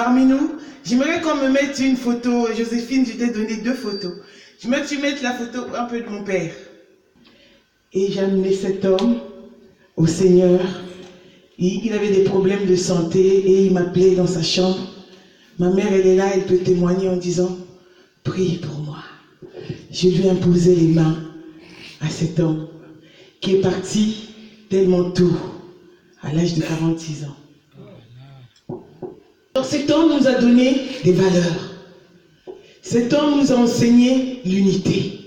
parmi nous. J'aimerais qu'on me mette une photo. Joséphine, je t'ai donné 2 photos. J'aimerais que tu mettes la photo un peu de mon père. Et j'ai amené cet homme au Seigneur. Il avait des problèmes de santé et il m'appelait dans sa chambre. Ma mère, elle est là, elle peut témoigner en disant, prie pour moi. Je lui ai imposé les mains à cet homme qui est parti tellement tôt, à l'âge de 46 ans. Donc cet homme nous a donné des valeurs. Cet homme nous a enseigné l'unité.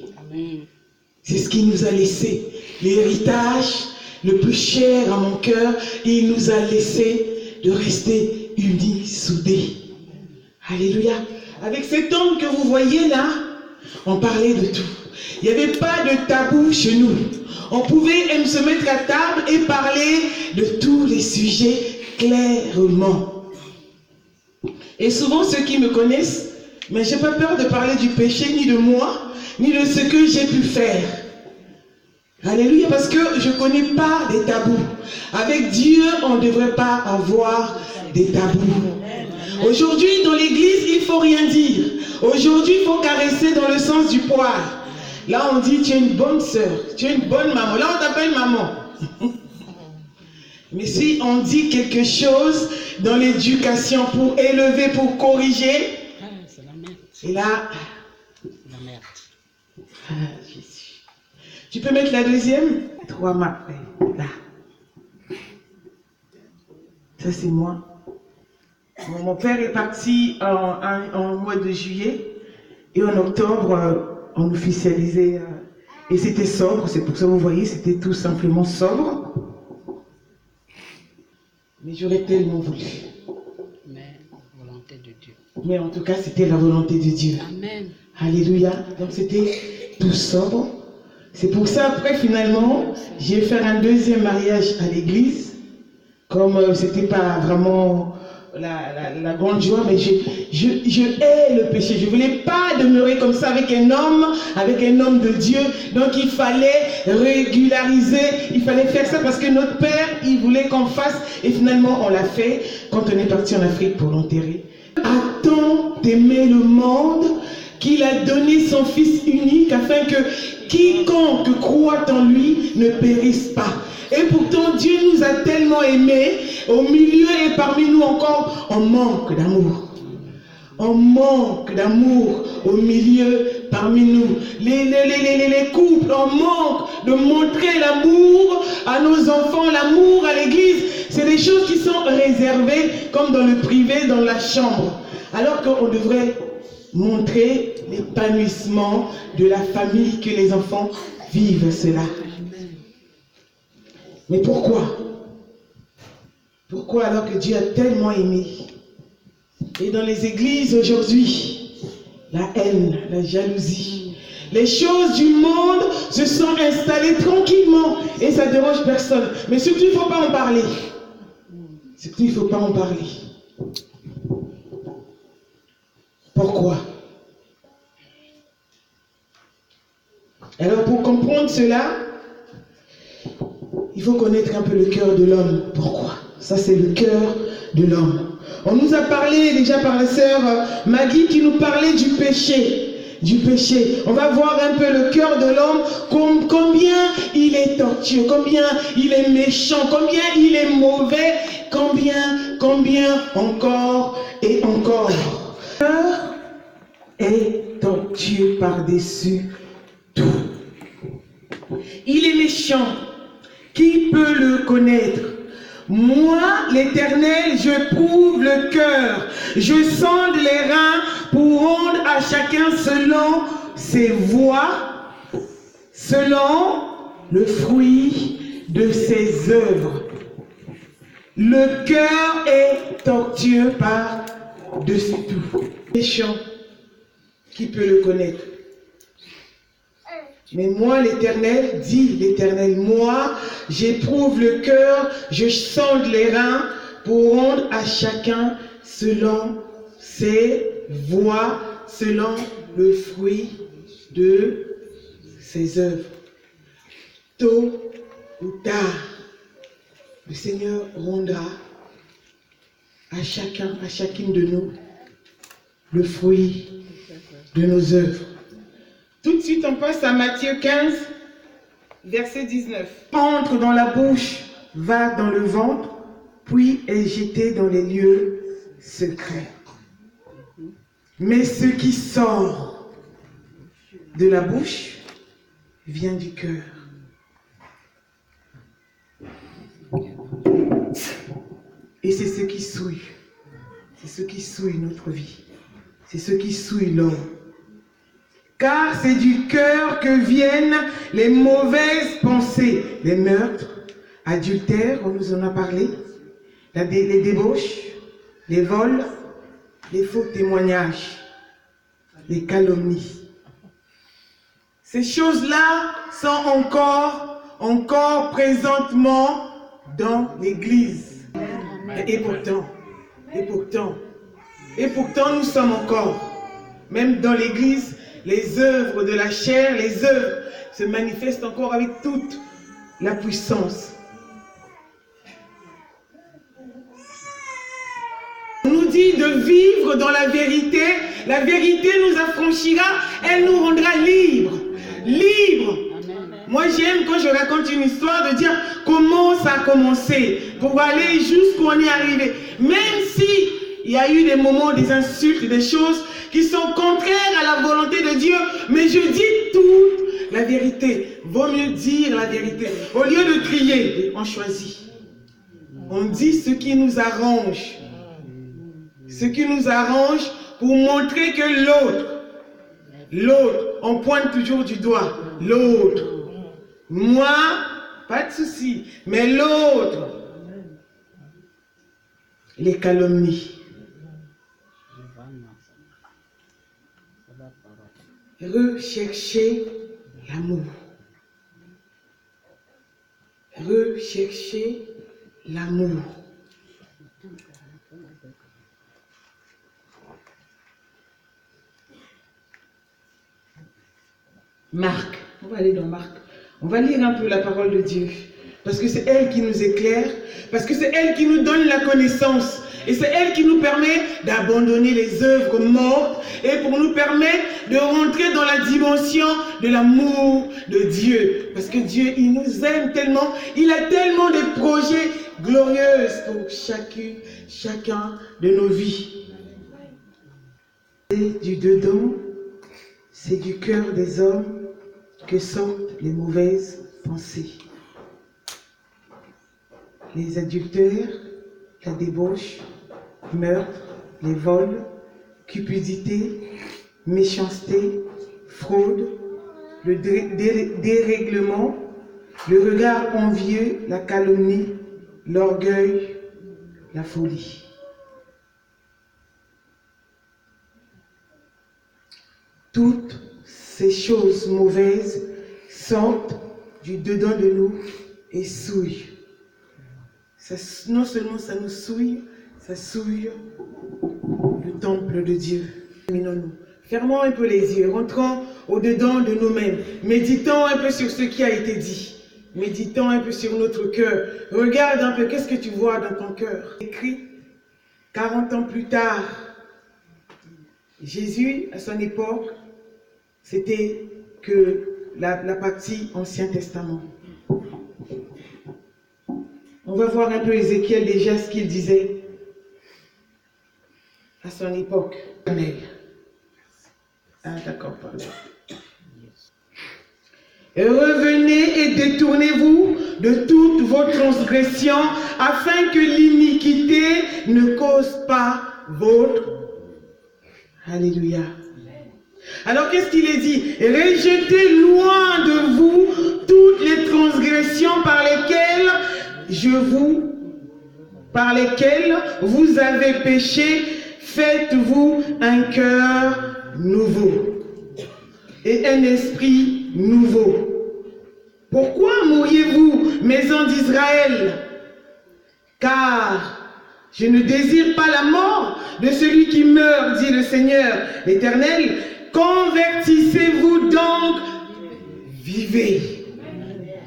C'est ce qu'il nous a laissé. L'héritage le plus cher à mon cœur, et il nous a laissé de rester unis, soudés. Alléluia. Avec cet homme que vous voyez là, on parlait de tout. Il n'y avait pas de tabou chez nous. On pouvait se mettre à table et parler de tous les sujets clairement. Et souvent ceux qui me connaissent, mais je n'ai pas peur de parler du péché, ni de moi, ni de ce que j'ai pu faire. Alléluia, parce que je ne connais pas des tabous. Avec Dieu, on ne devrait pas avoir des tabous. Aujourd'hui, dans l'église, il ne faut rien dire. Aujourd'hui, il faut caresser dans le sens du poil. Là, on dit, tu es une bonne sœur, tu es une bonne maman. Là, on t'appelle maman. Mais si on dit quelque chose dans l'éducation pour élever, pour corriger, et là, la merde. Jésus. Tu peux mettre la deuxième? 3 marques. Là. Ça, c'est moi. Bon, mon père est parti en mois de juillet. Et en octobre, on officialisait. Et c'était sobre. C'est pour ça que vous voyez, c'était tout simplement sobre. Mais j'aurais tellement voulu. Mais volonté de Dieu. Mais en tout cas, c'était la volonté de Dieu. Amen. Alléluia. Donc c'était tout sobre. C'est pour ça, après, finalement, j'ai fait un deuxième mariage à l'église. Comme c'était pas vraiment la grande joie, mais je hais le péché. Je ne voulais pas demeurer comme ça avec un homme de Dieu. Donc il fallait régulariser, il fallait faire ça parce que notre père, il voulait qu'on fasse. Et finalement, on l'a fait quand on est parti en Afrique pour l'enterrer. A-t-on aimé le monde qu'il a donné son Fils unique afin que quiconque croit en lui ne périsse pas. Et pourtant, Dieu nous a tellement aimés, au milieu et parmi nous encore, on manque d'amour. On manque d'amour au milieu, parmi nous. Les couples, on manque de montrer l'amour à nos enfants, l'amour à l'église. C'est des choses qui sont réservées, comme dans le privé, dans la chambre. Alors qu'on devrait montrer l'épanouissement de la famille, que les enfants vivent cela. Mais pourquoi? Pourquoi alors que Dieu a tellement aimé? Et dans les églises aujourd'hui, la haine, la jalousie, les choses du monde se sont installées tranquillement et ça ne dérange personne. Mais surtout, il ne faut pas en parler. Surtout, il ne faut pas en parler. Pourquoi? Alors pour comprendre cela, il faut connaître un peu le cœur de l'homme. Pourquoi? Ça c'est le cœur de l'homme. On nous a parlé déjà par la sœur Maggie qui nous parlait du péché. Du péché. On va voir un peu le cœur de l'homme, combien il est tortueux, combien il est méchant, combien il est mauvais, combien encore et encore. Le cœur est tortueux par-dessus tout. Il est méchant. Qui peut le connaître? Moi, l'Éternel, je prouve le cœur. Je sonde les reins pour rendre à chacun selon ses voies, selon le fruit de ses œuvres. Le cœur est tortueux par-dessus tout. Méchant. Qui peut le connaître? Mais moi, l'Éternel, dit l'Éternel, moi, j'éprouve le cœur, je sonde les reins pour rendre à chacun selon ses voies, selon le fruit de ses œuvres. Tôt ou tard, le Seigneur rendra à chacun, à chacune de nous, le fruit de nos œuvres. Tout de suite, on passe à Matthieu 15, verset 19. Entre dans la bouche, va dans le ventre, puis est jeté dans les lieux secrets. Mais ce qui sort de la bouche vient du cœur. Et c'est ce qui souille. C'est ce qui souille notre vie. C'est ce qui souille l'homme. Car c'est du cœur que viennent les mauvaises pensées, les meurtres, adultères, on nous en a parlé, les débauches, les vols, les faux témoignages, les calomnies. Ces choses-là sont encore présentement dans l'Église. Et pourtant, nous sommes encore, même dans l'Église, les œuvres de la chair, les œuvres se manifestent encore avec toute la puissance. On nous dit de vivre dans la vérité nous affranchira, elle nous rendra libres. Libres. Moi j'aime quand je raconte une histoire de dire comment ça a commencé, pour aller jusqu'où on est arrivé. Même si il y a eu des moments, des insultes, des choses qui sont contraires à la volonté de Dieu, mais je dis toute la vérité. Vaut mieux dire la vérité. Au lieu de crier, on choisit. On dit ce qui nous arrange. Ce qui nous arrange pour montrer que l'autre, on pointe toujours du doigt, l'autre. Moi, pas de souci, mais l'autre, les calomnies. Recherchez l'amour. Recherchez l'amour. Marc, on va aller dans Marc. On va lire un peu la parole de Dieu. Parce que c'est elle qui nous éclaire. Parce que c'est elle qui nous donne la connaissance. Et c'est elle qui nous permet d'abandonner les œuvres mortes. Et pour nous permettre de rentrer dans la dimension de l'amour de Dieu. Parce que Dieu, il nous aime tellement. Il a tellement de projets glorieux pour chacun de nos vies. Et du dedans, c'est du cœur des hommes que sortent les mauvaises pensées. Les adultères, la débauche, meurtre, les vols, cupidité, méchanceté, fraude, le dérèglement, le regard envieux, la calomnie, l'orgueil, la folie. Toutes ces choses mauvaises sortent du dedans de nous et souillent. Non seulement ça nous souille, ça souille le temple de Dieu. Terminons-nous. Fermons un peu les yeux, rentrons au-dedans de nous-mêmes. Méditons un peu sur ce qui a été dit. Méditons un peu sur notre cœur. Regarde un peu, qu'est-ce que tu vois dans ton cœur? Écrit 40 ans plus tard. Jésus, à son époque, c'était que la partie Ancien Testament. On va voir un peu Ézéchiel déjà ce qu'il disait à son époque. Ah d'accord, pardon. Et revenez et détournez-vous de toutes vos transgressions afin que l'iniquité ne cause pas votre... Alléluia. Alors qu'est-ce qu'il est dit? Rejetez loin de vous toutes les transgressions par lesquelles vous avez péché. Faites-vous un cœur nouveau et un esprit nouveau. Pourquoi mourriez-vous, maison d'Israël? Car je ne désire pas la mort de celui qui meurt, dit le Seigneur l'Éternel. Convertissez-vous donc, vivez.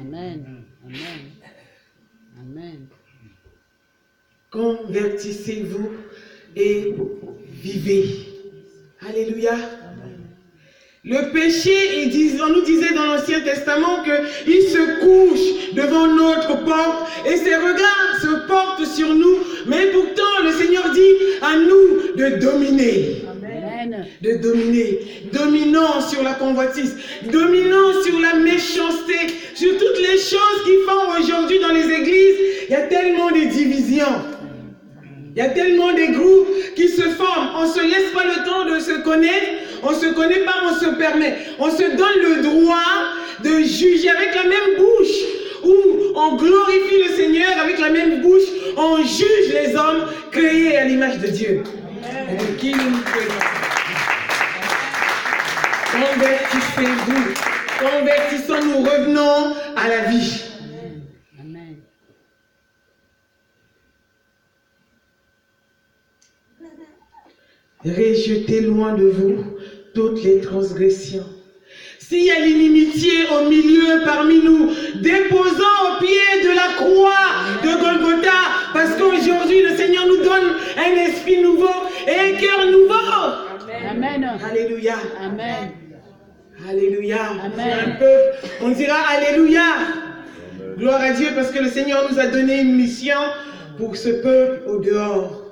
Amen. Amen. Amen. convertissez-vous et vivez. Alléluia. Le péché, on nous disait dans l'Ancien Testament qu'il se couche devant notre porte et ses regards se portent sur nous. Mais pourtant, le Seigneur dit à nous de dominer. Amen. De dominer. Dominant sur la convoitise, dominant sur la méchanceté, sur toutes les choses qui font aujourd'hui dans les églises. Il y a tellement de divisions. Il y a tellement de groupes qui se forment. On ne se laisse pas le temps de se connaître. On ne se connaît pas, on se permet. On se donne le droit de juger avec la même bouche. Où on glorifie le Seigneur avec la même bouche. On juge les hommes créés à l'image de Dieu. Et de qui nous créons. Convertissez-vous. Convertissons-nous, revenons à la vie. Amen. Rejetez loin de vous toutes les transgressions. S'il y a l'inimitié au milieu parmi nous, déposons au pied de la croix de Golgotha, parce qu'aujourd'hui le Seigneur nous donne un esprit nouveau et un cœur nouveau. Amen. Alléluia. Amen. Alléluia. Amen. Un peuple, on dira Alléluia. Gloire à Dieu, parce que le Seigneur nous a donné une mission pour ce peuple au dehors.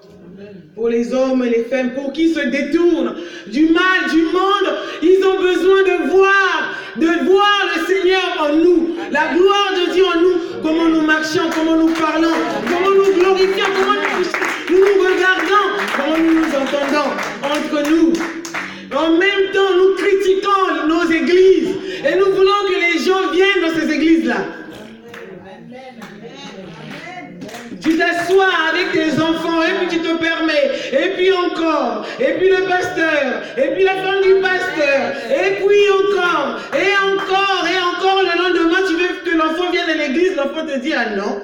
Pour les hommes et les femmes, pour qui se détournent du mal, du monde, ils ont besoin de voir le Seigneur en nous, la gloire de Dieu en nous, comment nous marchons, comment nous parlons, comment nous glorifions, comment nous nous regardons, comment nous nous entendons entre nous. En même temps, nous critiquons nos églises et nous voulons que les gens viennent dans ces églises-là. Tu t'assois avec tes enfants et puis tu te permets, et puis encore, et puis le pasteur, et puis la femme du pasteur, et puis encore, et encore, et encore. Le lendemain, tu veux que l'enfant vienne à l'église, l'enfant te dit ah non.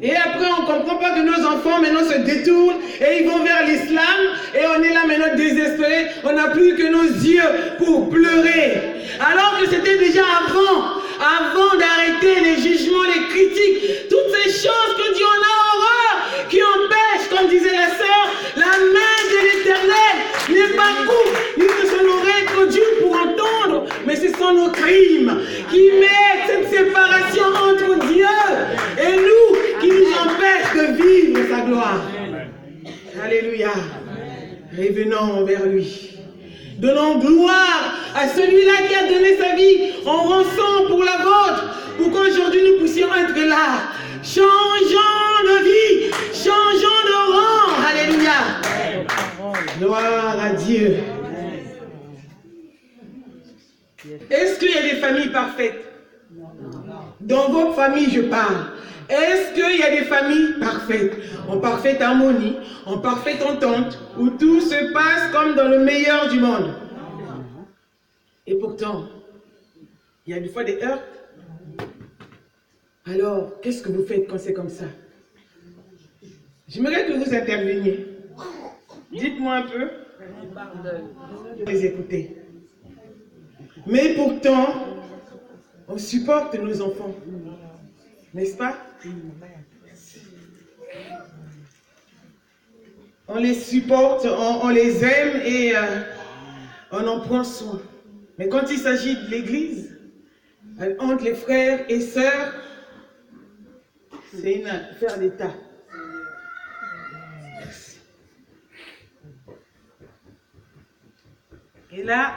Et après, on ne comprend pas que nos enfants maintenant se détournent et ils vont vers l'islam et on est là maintenant désespérés. On n'a plus que nos yeux pour pleurer. Alors que c'était déjà avant d'arrêter les jugements, les critiques, toutes ces choses que Dieu en a horreur, qui empêchent, comme disait la sœur, la main de l'Éternel n'est pas courte, ni que son oreille trop dure pour entendre, mais ce sont nos crimes qui mettent cette séparation entre Dieu et nous, qui nous empêchent de vivre sa gloire. Alléluia. Revenons vers lui. Donnons gloire à celui-là qui a donné sa vie en rançon pour la vôtre, pour qu'aujourd'hui nous puissions être là. Changeons de vie, changeons de rang. Alléluia. Gloire à Dieu. Est-ce qu'il y a des familles parfaites? Dans votre famille, je parle. Est-ce qu'il y a des familles parfaites, en parfaite harmonie, en parfaite entente, où tout se passe comme dans le meilleur du monde? Et pourtant, il y a des fois des heurts. Alors, qu'est-ce que vous faites quand c'est comme ça? J'aimerais que vous interveniez. Dites-moi un peu. Les écouter. Mais pourtant, on supporte nos enfants. N'est-ce pas? On les supporte, on les aime et on en prend soin. Mais quand il s'agit de l'Église, entre les frères et sœurs, c'est une affaire d'État. Et là,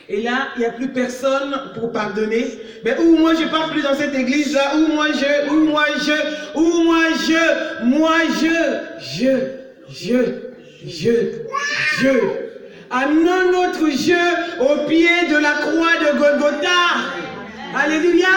il n'y a plus personne pour pardonner. Mais ou moi je ne pars plus dans cette église-là, ou moi je. Amenons notre jeu au pied de la croix de Golgotha. Alléluia.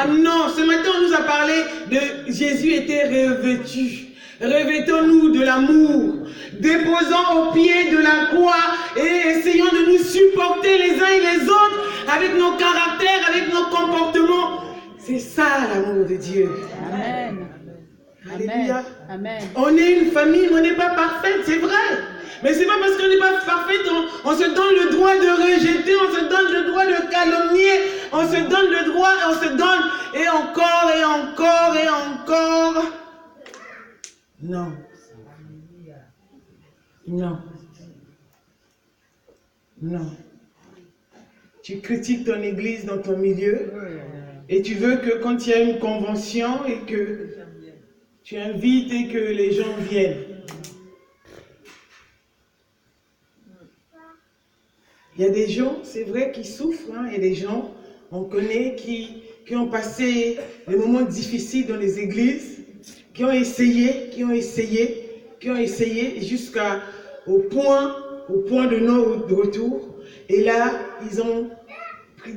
Amenons. Ce matin, on nous a parlé de Jésus était revêtu. Revêtons-nous de l'amour. Déposons au pied de la croix et essayons de nous supporter les uns et les autres avec nos caractères, avec nos comportements. C'est ça l'amour de Dieu. Amen. Alléluia. Amen. On est une famille, mais on n'est pas parfaite, c'est vrai. Mais c'est pas parce qu'on n'est pas parfaite, on se donne le droit de rejeter, on se donne le droit de calomnier, On se donne le droit et on se donne et encore et encore et encore. Non. Non. Non. Tu critiques ton église dans ton milieu et tu veux que quand il y a une convention et que tu invites et que les gens viennent. Il y a des gens, c'est vrai, qui souffrent. Hein. Il y a des gens, on connaît, qui ont passé des moments difficiles dans les églises, qui ont essayé jusqu'au point de non-retour. Et là, ils ont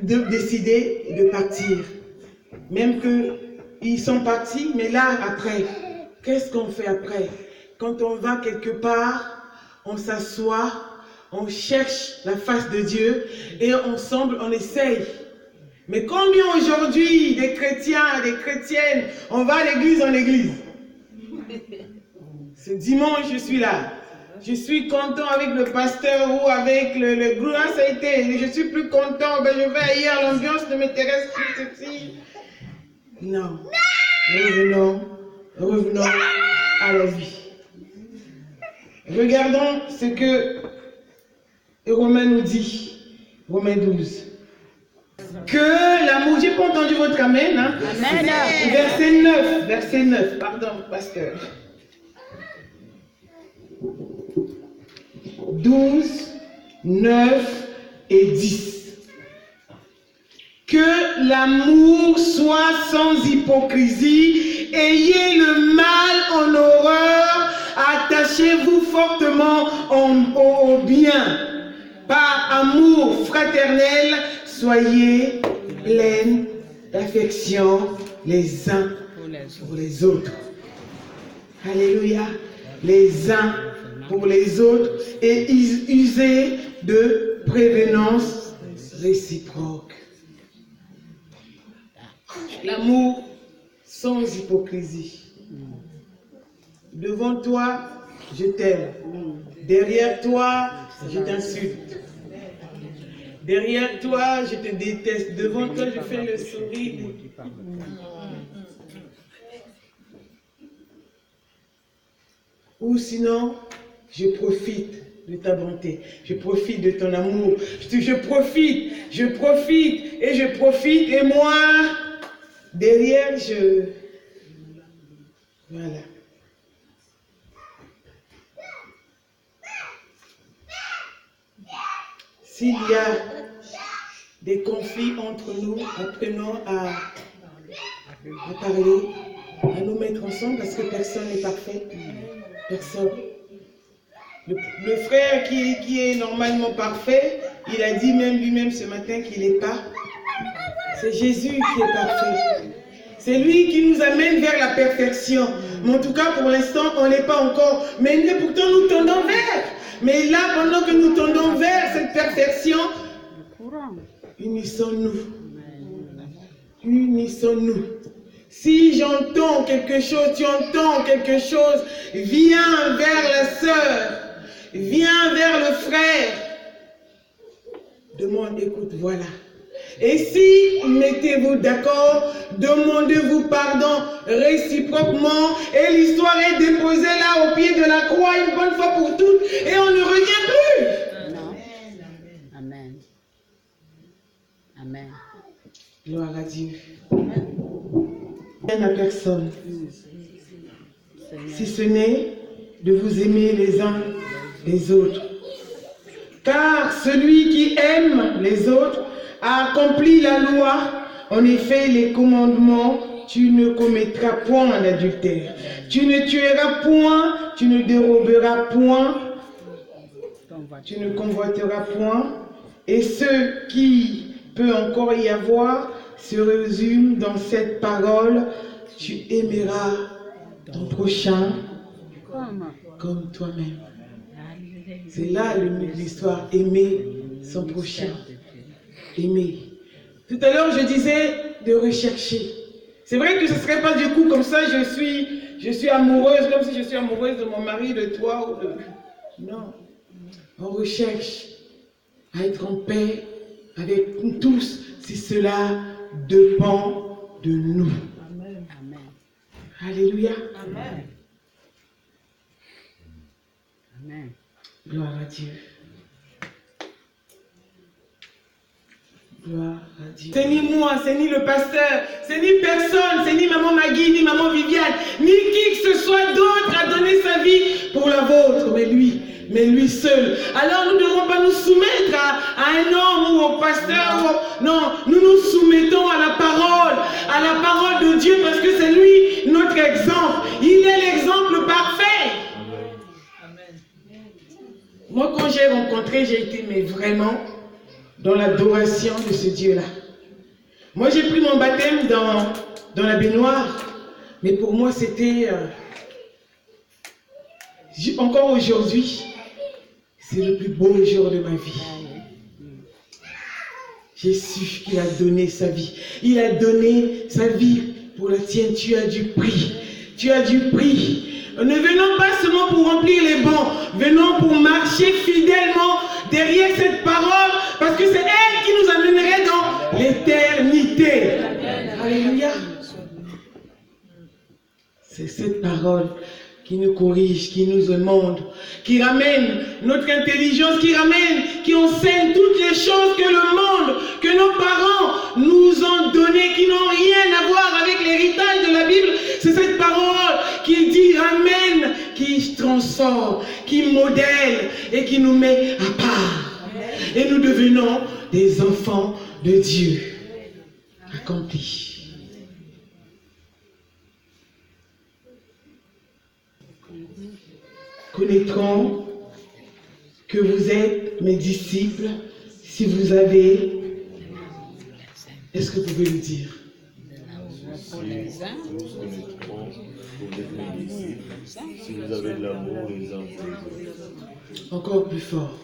décidé de partir. Même qu'ils sont partis, mais là, après, qu'est-ce qu'on fait après? Quand on va quelque part, on s'assoit, on cherche la face de Dieu et ensemble, on essaye. Mais combien aujourd'hui des chrétiens, des chrétiennes, on va à l'église en église? Ce dimanche, je suis là. Je suis content avec le pasteur ou avec le groupe. Ça a été. Je suis plus content. Ben, je vais ailleurs. L'ambiance ne m'intéresse plus. Ceci. Non. Revenons à la vie. Regardons ce que Romains nous dit. Romains 12. Que l'amour. J'ai pas entendu votre amen. Hein? Amen. Verset 9. Pardon, pasteur. 12, 9 et 10. Que l'amour soit sans hypocrisie, ayez le mal en horreur, attachez-vous fortement au bien. Par amour fraternel, soyez pleins d'affection les uns pour les autres. Alléluia. Les uns pour les autres et usez de prévenance réciproque. L'amour sans hypocrisie. Devant toi, je t'aime. Derrière toi, je t'insulte. Derrière toi, je te déteste. Devant toi, je fais le sourire. Ou sinon, je profite de ta bonté, je profite de ton amour, je profite, et moi, derrière, Voilà. S'il y a des conflits entre nous, apprenons à parler, à nous mettre ensemble, parce que personne n'est parfait. Personne. Le frère qui est normalement parfait, il a dit même lui-même ce matin qu'il n'est pas. C'est Jésus qui est parfait. C'est lui qui nous amène vers la perfection. Mais en tout cas, pour l'instant, on n'est pas encore. Mais pourtant, nous tendons vers. Mais là, pendant que nous tendons vers cette perfection, unissons-nous. Unissons-nous. Si j'entends quelque chose, tu entends quelque chose, viens vers la sœur, viens vers le frère. Demande, écoute, voilà. Et si, mettez-vous d'accord, demandez-vous pardon réciproquement, et l'histoire est déposée là au pied de la croix une bonne fois pour toutes, et on ne revient plus. Non. Amen. Amen. Gloire à Dieu. À personne, si ce n'est de vous aimer les uns les autres. Car celui qui aime les autres a accompli la loi. En effet, les commandements, tu ne commettras point d'adultère, tu ne tueras point, tu ne déroberas point, tu ne convoiteras point, et ce qui peut encore y avoir se résume dans cette parole: tu aimeras ton prochain comme toi-même. C'est là le but de l'histoire, aimer son prochain. Aimer. Tout à l'heure, je disais de rechercher. C'est vrai que ce ne serait pas du coup comme ça, je suis amoureuse, comme si je suis amoureuse de mon mari, de toi ou de... Non. On recherche à être en paix avec nous tous si cela dépend de nous. Amen. Amen. Alléluia. Amen. Amen. Gloire à Dieu. Gloire à Dieu. C'est ni moi, c'est ni le pasteur, c'est ni personne, c'est ni maman Maggie, ni maman Viviane, ni qui que ce soit d'autre a donné sa vie pour la vôtre, mais lui seul. Alors nous ne devons pas nous soumettre à un homme ou au pasteur. Non, nous nous soumettons à la parole de Dieu parce que c'est lui notre exemple. Il est l'exemple parfait. Moi, quand j'ai rencontré, j'ai été mais vraiment dans l'adoration de ce Dieu-là. Moi, j'ai pris mon baptême dans la baignoire, mais pour moi, c'était... encore aujourd'hui, c'est le plus beau jour de ma vie. J'ai su qu'il a donné sa vie. Il a donné sa vie pour la tienne. Tu as du prix. Tu as du prix. Ne venons pas seulement pour remplir les bancs. Venons pour marcher fidèlement derrière cette parole, parce que c'est elle qui nous amènerait dans l'éternité. Alléluia. C'est cette parole qui nous corrige, qui nous émonde, qui ramène notre intelligence, qui enseigne toutes les choses que le monde, que nos parents nous ont données, qui n'ont rien à voir avec l'héritage de la Bible. C'est cette parole qui dit ramène, qui transforme, qui modèle et qui nous met à part. Et nous devenons des enfants de Dieu accomplis. Connaîtront que vous êtes mes disciples si vous avez... Est-ce que vous pouvez le dire? Pour les uns, si vous avez de l'amour les uns pour les autres. Encore plus fort.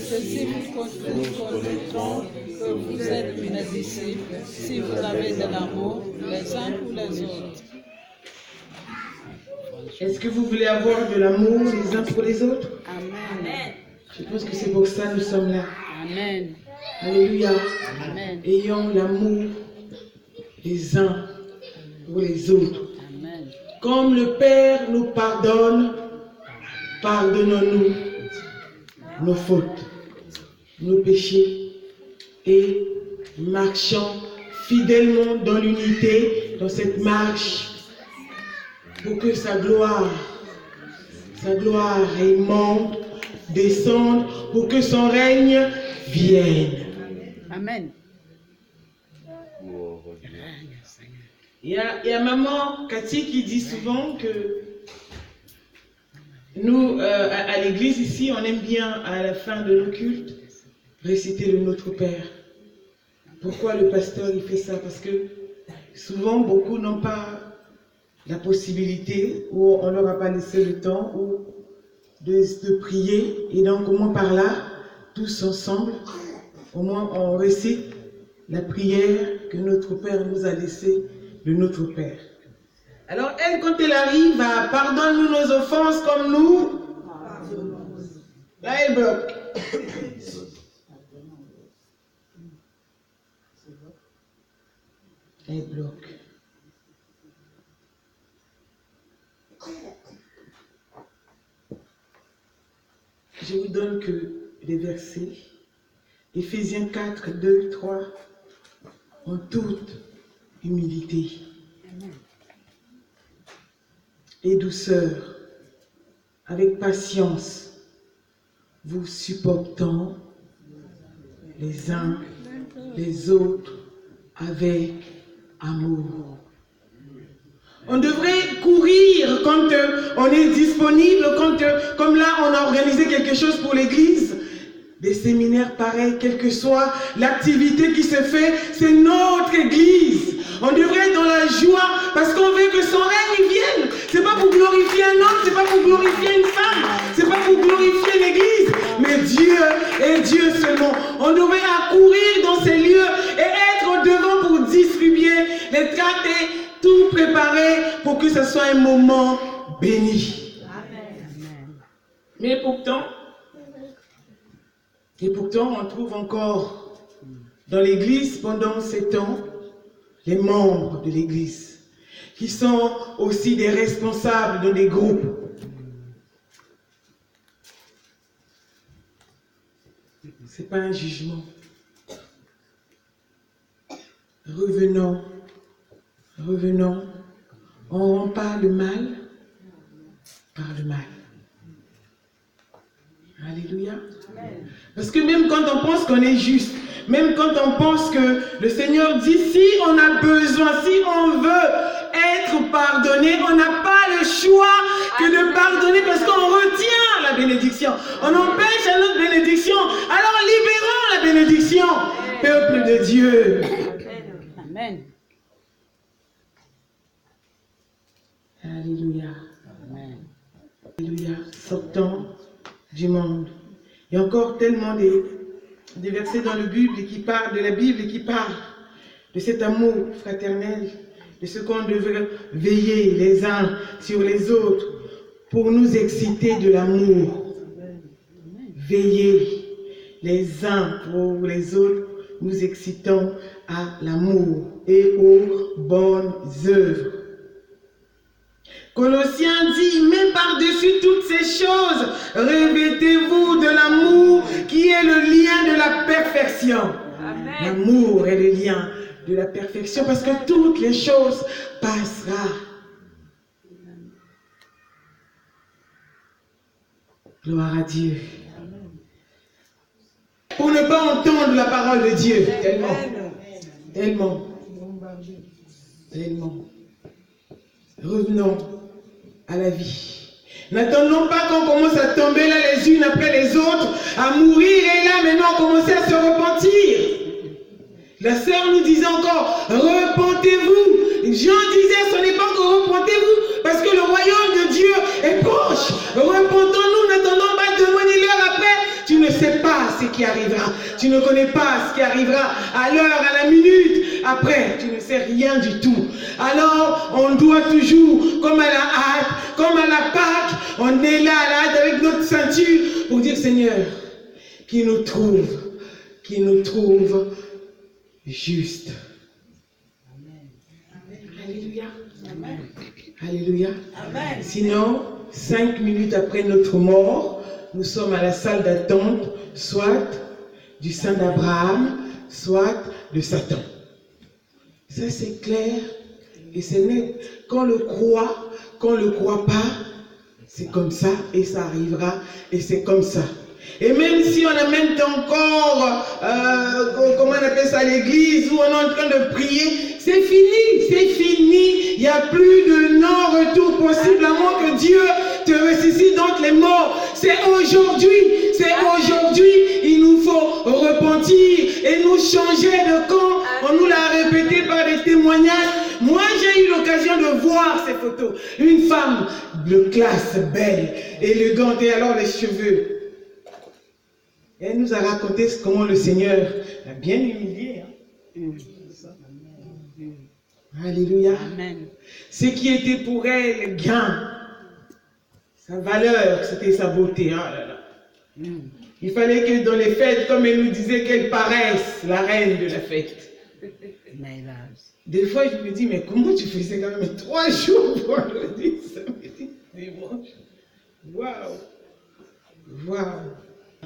Ceci vous connaîtront que vous êtes mes disciples si vous avez de l'amour les uns pour les autres. Est-ce que vous voulez avoir de l'amour les uns pour les autres? Amen. Je pense que c'est pour ça que nous sommes là. Amen. Alléluia. Amen. Ayons l'amour les uns pour les autres. Amen. Comme le Père nous pardonne, pardonnons-nous nos fautes, nos péchés et marchons fidèlement dans l'unité, dans cette marche, pour que sa gloire monte, descende, pour que son règne vienne. Amen. Il y a maman Cathy qui dit souvent que nous, à l'église ici, on aime bien, à la fin de nos cultes, réciter le Notre Père. Pourquoi le pasteur il fait ça? Parce que souvent, beaucoup n'ont pas la possibilité, ou on ne leur a pas laissé le temps, ou de prier. Et donc, au moins par là, tous ensemble, au moins on récite la prière que notre Père nous a laissée, le Notre Père. Alors elle, quand elle arrive à pardonne-nous nos offenses comme nous, là elle bloque. Elle bloque. Je vous donne que les versets. Éphésiens 4, 2, 3. En toute humilité et douceur, avec patience, vous supportant les uns les autres avec amour. On devrait courir quand on est disponible, quand, comme là on a organisé quelque chose pour l'église. Des séminaires pareils, quelle que soit l'activité qui se fait, c'est notre église. On devrait être dans la joie parce qu'on veut que son règne vienne. C'est pas pour glorifier un homme, c'est pas pour glorifier une femme, c'est pas pour glorifier l'église, mais Dieu et Dieu seulement. On devrait accourir dans ces lieux et être devant pour distribuer les tracts et tout préparer pour que ce soit un moment béni. Mais pourtant, on trouve encore dans l'église pendant 7 ans, les membres de l'église, qui sont aussi des responsables dans des groupes. Ce n'est pas un jugement. Revenons, on ne rend pas le mal par le mal. Alléluia. Parce que même quand on pense qu'on est juste, même quand on pense que le Seigneur dit, si on a besoin, si on veut être pardonné, on n'a pas le choix que de pardonner parce qu'on retient la bénédiction. On empêche à notre bénédiction. Alors libérons la bénédiction, peuple de Dieu. Amen. Alléluia. Amen. Alléluia. Sortons du monde. Il y a encore tellement des versets dans la Bible qui parlent de la Bible et qui parlent de cet amour fraternel, de ce qu'on devrait veiller les uns sur les autres pour nous exciter de l'amour. Veiller les uns pour les autres, nous excitons à l'amour et aux bonnes œuvres. Colossiens dit, mais par-dessus toutes ces choses, revêtez-vous de l'amour qui est le lien de la perfection. L'amour est le lien de la perfection parce que toutes les choses passeront. Gloire à Dieu. Pour ne pas entendre la parole de Dieu, tellement. Revenons à la vie. N'attendons pas qu'on commence à tomber là les unes après les autres, à mourir et là maintenant commencer à se repentir. La sœur nous disait encore, repentez-vous. Jean disait, ce n'est pas encore repentez-vous, parce que le royaume de Dieu est proche. Repentons-nous, n'attendons pas demandez-leur après. Tu ne sais pas ce qui arrivera. Tu ne connais pas ce qui arrivera à l'heure, à la minute. Après, tu ne sais rien du tout. Alors, on doit toujours, comme à la hâte, comme à la Pâque, on est là à la hâte avec notre ceinture pour dire, Seigneur, qu'il nous trouve juste. Alléluia. Amen. Alléluia. Amen. Sinon, 5 minutes après notre mort, nous sommes à la salle d'attente, soit du sein d'Abraham, soit de Satan. Ça, c'est clair et c'est net. Quand on le croit pas, c'est comme ça et ça arrivera et c'est comme ça. Et même si on amène encore, comment on appelle ça, l'église, où on est en train de prier, c'est fini. Il n'y a plus de non-retour possible à moins que Dieu te ressuscite d'entre les morts. C'est aujourd'hui, il nous faut repentir et nous changer de camp. On nous l'a répété par des témoignages. Moi, j'ai eu l'occasion de voir ces photos. Une femme de classe, belle, élégante, et alors les cheveux. Elle nous a raconté comment le Seigneur l'a bien humilié. Alléluia. Amen. Ce qui était pour elle gain, sa valeur, c'était sa beauté. Oh là là. Il fallait que dans les fêtes, comme elle nous disait, qu'elle paraisse la reine de la fête. Des fois, je me dis, mais comment tu faisais quand même 3 jours, vendredi, samedi, dimanche? Waouh.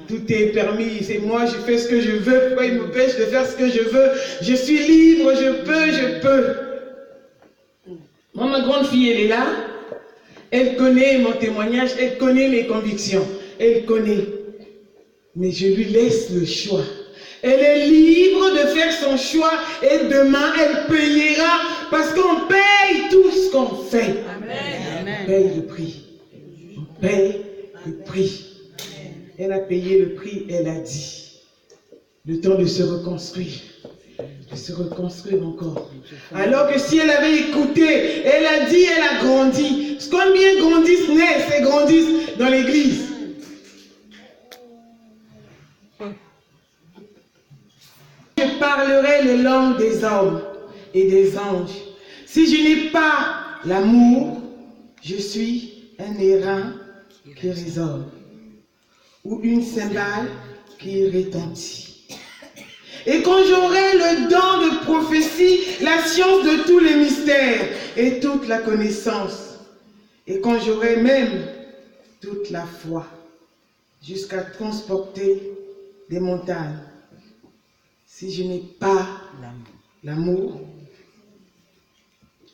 Tout est permis, c'est moi, je fais ce que je veux, pourquoi il m'empêche de faire ce que je veux? Je suis libre, je peux. Moi, ma grande fille, elle est là, elle connaît mon témoignage, elle connaît mes convictions, elle connaît. Mais je lui laisse le choix. Elle est libre de faire son choix et demain, elle payera parce qu'on paye tout ce qu'on fait. Amen. On paye le prix. On paye le prix. Elle a payé le prix, elle a dit. Le temps de se reconstruire. De se reconstruire encore. Alors que si elle avait écouté, elle a dit, elle a grandi. Combien grandissent, naissent et grandissent dans l'église? Je parlerai les langues des hommes et des anges. Si je n'ai pas l'amour, je suis un airain qui résonne ou une cymbale qui retentit. Et quand j'aurai le don de prophétie, la science de tous les mystères et toute la connaissance. Et quand j'aurai même toute la foi, jusqu'à transporter des montagnes. Si je n'ai pas l'amour,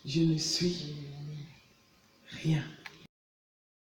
je ne suis rien.